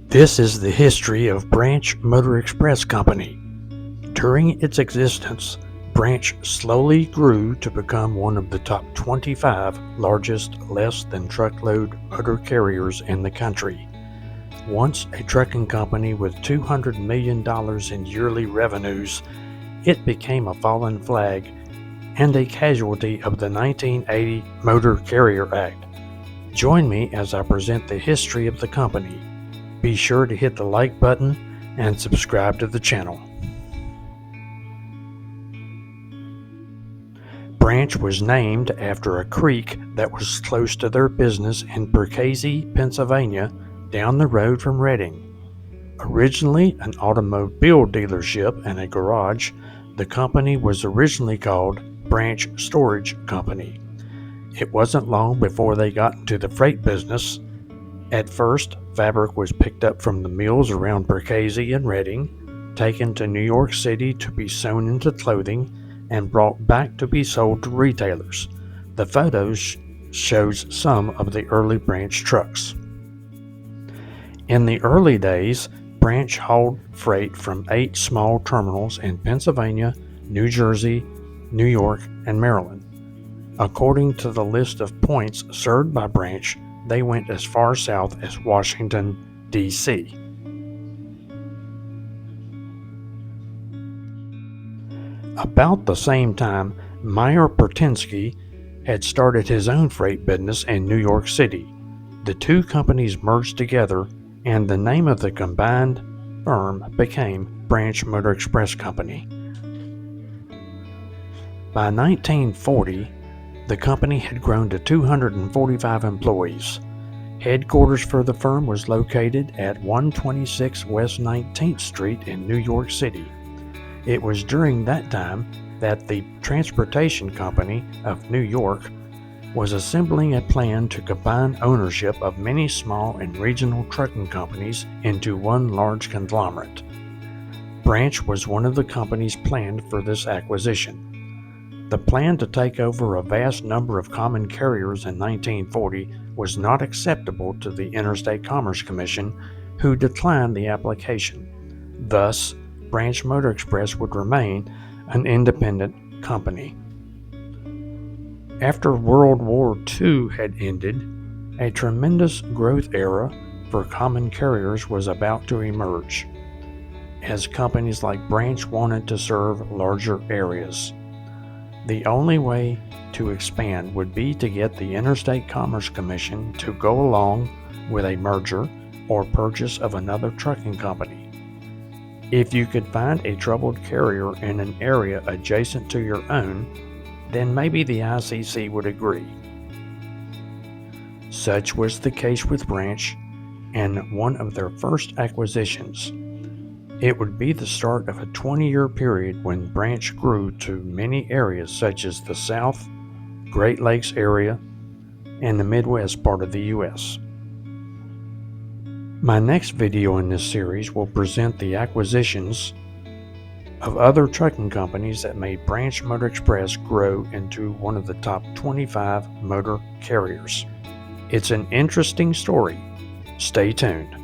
This is the history of Branch Motor Express Company. During its existence, Branch slowly grew to become one of the top 25 largest less-than-truckload motor carriers in the country. Once a trucking company with $200 million in yearly revenues, it became a fallen flag and a casualty of the 1980 Motor Carrier Act. Join me as I present the history of the company. Be sure to hit the like button and subscribe to the channel. Branch was named after a creek that was close to their business in Perkasie, Pennsylvania, down the road from Reading. Originally an automobile dealership and a garage, the company was originally called Branch Storage Company. It wasn't long before they got into the freight business. At first, fabric was picked up from the mills around Perkasie and Reading, taken to New York City to be sewn into clothing, and brought back to be sold to retailers. The photos shows some of the early Branch trucks. In the early days, Branch hauled freight from 8 small terminals in Pennsylvania, New Jersey, New York, and Maryland. According to the list of points served by Branch, they went as far south as Washington, D.C. About the same time, Meyer Pertinsky had started his own freight business in New York City. The two companies merged together, and the name of the combined firm became Branch Motor Express Company. By 1940, the company had grown to 245 employees. Headquarters for the firm was located at 126 West 19th Street in New York City. It was during that time that the Transportation Company of New York was assembling a plan to combine ownership of many small and regional trucking companies into one large conglomerate. Branch was one of the companies planned for this acquisition. The plan to take over a vast number of common carriers in 1940 was not acceptable to the Interstate Commerce Commission, who declined the application. Thus, Branch Motor Express would remain an independent company. After World War II had ended, a tremendous growth era for common carriers was about to emerge, as companies like Branch wanted to serve larger areas. The only way to expand would be to get the Interstate Commerce Commission to go along with a merger or purchase of another trucking company. If you could find a troubled carrier in an area adjacent to your own, then maybe the ICC would agree. Such was the case with Branch and one of their first acquisitions. It would be the start of a 20-year period when Branch grew to many areas such as the South, Great Lakes area, and the Midwest part of the U.S. My next video in this series will present the acquisitions of other trucking companies that made Branch Motor Express grow into one of the top 25 motor carriers. It's an interesting story. Stay tuned.